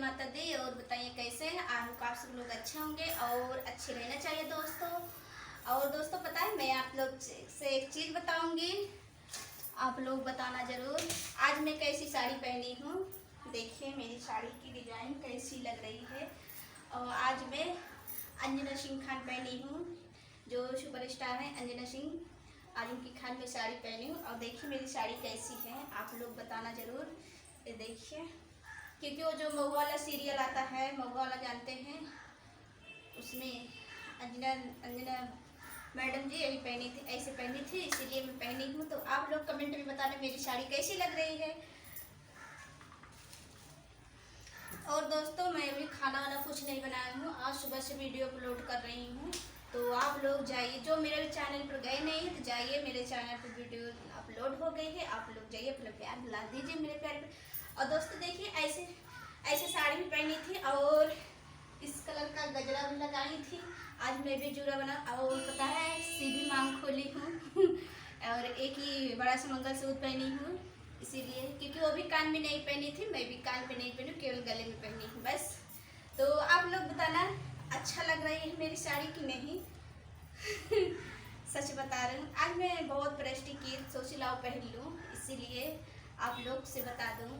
माता दी। और बताइए कैसे हैं आप लोग। आप सब लोग अच्छे होंगे और अच्छे रहना चाहिए दोस्तों। और दोस्तों पता है मैं आप लोग से एक चीज़ बताऊंगी, आप लोग बताना ज़रूर। आज मैं कैसी साड़ी पहनी हूँ, देखिए मेरी साड़ी की डिज़ाइन कैसी लग रही है। और आज मैं अंजना सिंह खान पहनी हूँ, जो सुपरस्टार हैं अंजना सिंह। आज उनकी खान में साड़ी पहनी हूँ और देखिए मेरी साड़ी कैसी है, आप लोग बताना ज़रूर। ये देखिए, क्योंकि वो जो मऊ वाला सीरियल आता है, मऊ वाला जानते हैं, उसमें अंजना मैडम जी यही पहनी थी, ऐसे पहनी थी, इसीलिए मैं पहनी हूँ। तो आप लोग कमेंट में बताना मेरी साड़ी कैसी लग रही है। और दोस्तों मैं अभी खाना वाना कुछ नहीं बनाया हूँ, आज सुबह से वीडियो अपलोड कर रही हूँ। तो आप लोग जाइए, जो मेरे चैनल पर गए नहीं तो जाइए, मेरे चैनल पर वीडियो अपलोड हो गई है, आप लोग जाइए अपना प्यार बुला दीजिए मेरे प्यार पे। और दोस्तों देखिए ऐसे ऐसे साड़ी भी पहनी थी और इस कलर का गजरा भी लगाई थी। आज मैं भी जूड़ा बना और पता है सीधी मांग खोली हूँ और एक ही बड़ा सा मंगलसूत्र पहनी हूँ, इसीलिए क्योंकि वो भी कान में नहीं पहनी थी, मैं भी कान में नहीं पहनी, केवल गले में पहनी हूँ बस। तो आप लोग बताना अच्छा लग रही है मेरी साड़ी की नहीं सच बता रही हूँ, आज मैं बहुत प्रेस्टी की सोची लाओ पहन लूँ, इसीलिए आप लोग से बता दूँ।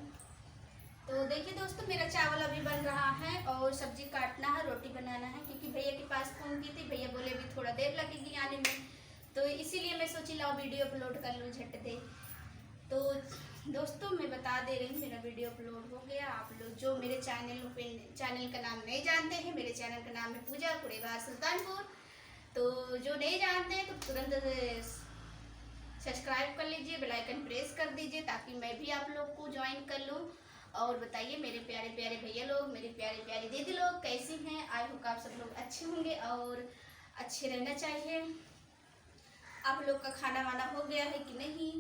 तो देखिए दोस्तों मेरा चावल अभी बन रहा है और सब्जी काटना है, रोटी बनाना है, क्योंकि भैया के पास फ़ोन की थी, भैया बोले अभी थोड़ा देर लगेगी आने में, तो इसीलिए मैं सोची लाओ वीडियो अपलोड कर लूँ झट दे। तो दोस्तों मैं बता दे रही हूँ मेरा वीडियो अपलोड हो गया। आप लोग जो मेरे चैनल का नाम नहीं जानते हैं, मेरे चैनल का नाम है पूजा कुरेबार सुल्तानपुर। तो जो नहीं जानते हैं तो तुरंत सब्सक्राइब कर लीजिए, बेल आइकन प्रेस कर दीजिए ताकि मैं भी आप लोग को ज्वाइन कर लूँ। और बताइए मेरे प्यारे प्यारे भैया लोग, मेरी प्यारी प्यारी दीदी लोग कैसी हैं। आई होप आप सब लोग अच्छे होंगे और अच्छे रहना चाहिए। आप लोग का खाना वाना हो गया है कि नहीं?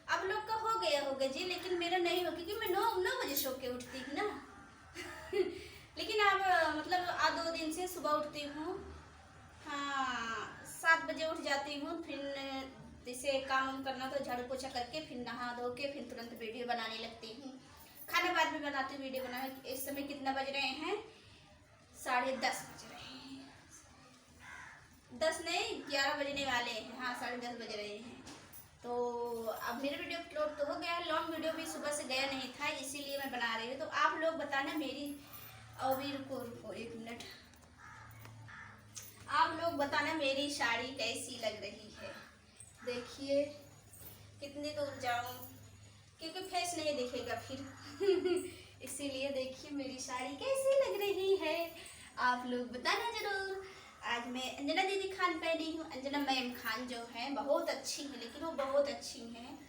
आप लोग का हो गया होगा जी, लेकिन मेरा नहीं हो, क्योंकि मैं 9 बजे सो के उठती हूँ ना लेकिन अब मतलब आज 2 दिन से सुबह उठती हूँ, हाँ 7 बजे उठ जाती हूँ। फिर जैसे काम वाम करना तो झाड़ू पोछा करके फिर नहा धो के फिर तुरंत वीडियो बनाने लगती हूँ। खाना बाद में बनाती हूँ, वीडियो बना। इस समय कितना बज रहे हैं? 10:30 बज रहे हैं, 10 नहीं 11 बजने वाले हैं, हाँ 10:30 बज रहे हैं। तो अब मेरा वीडियो अपलोड तो हो गया है, लॉन्ग वीडियो भी सुबह से गया नहीं था, इसीलिए मैं बना रही हूँ। तो आप लोग बताना मेरी, अभी रुको 1 मिनट, आप लोग बताना मेरी साड़ी कैसी लग रही है। देखिए कितनी दूर जाऊँ, क्योंकि फेस नहीं दिखेगा फिर इसीलिए देखिए मेरी साड़ी कैसी लग रही है, आप लोग बताना जरूर। आज मैं अंजना दीदी खान पहनी हूँ, अंजना मैम खान जो है बहुत अच्छी है, लेकिन वो बहुत अच्छी हैं,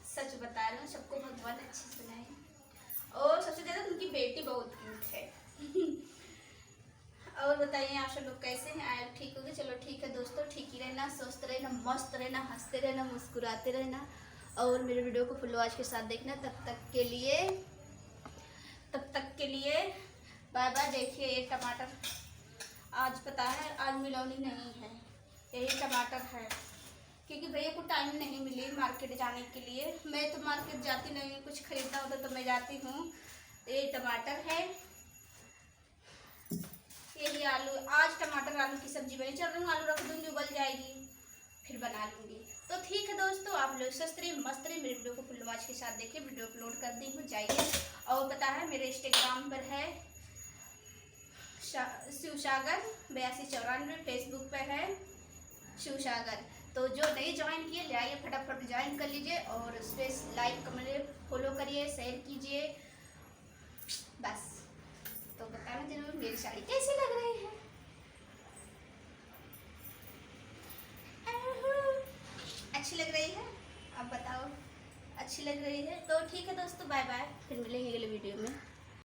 सच बता रही हूँ, सबको भगवान अच्छे से बनाए। और सबसे ज़्यादा उनकी बेटी बहुत क्यूट है और बताइए आप सब लोग कैसे हैं? आप ठीक होंगे? चलो ठीक है दोस्तों, ठीक ही रहना, स्वस्थ रहना, मस्त रहना, हंसते रहना, मुस्कुराते रहना और मेरे वीडियो को फुल वॉच के साथ देखना। तब तक के लिए बाय बाय। देखिए ये टमाटर आज पता है आज मिलौनी नहीं है, यही टमाटर है, क्योंकि भैया को टाइम नहीं मिली मार्केट जाने के लिए। मैं तो मार्केट जाती नहीं, कुछ खरीदना होता तो मैं जाती हूँ। ये टमाटर है, यही आलू। आज टमाटर आलू की सब्जी बनी, चल रही हूँ आलू रख दूँगी, उबल जाएगी फिर बना लूँगी। तो ठीक है दोस्तों, आप लोग सस्ते मस्त रहे, मेरे वीडियो को फुल वॉच के साथ देखिए, वीडियो अपलोड कर दी हूँ, जाइए। और पता है मेरे इंस्टाग्राम पर है शिवसागर 8294, फेसबुक पे है शिवसागर। तो जो नहीं ज्वाइन किए ले आइए, फटाफट ज्वाइन कर लीजिए और उस पर लाइक कमेंट फॉलो करिए, शेयर कीजिए बस। तो बताना जरूर मेरी साड़ी कैसी लग रही है। अच्छी लग रही है? अब बताओ अच्छी लग रही है तो ठीक है दोस्तों, बाय बाय, फिर मिलेंगे अगले वीडियो में।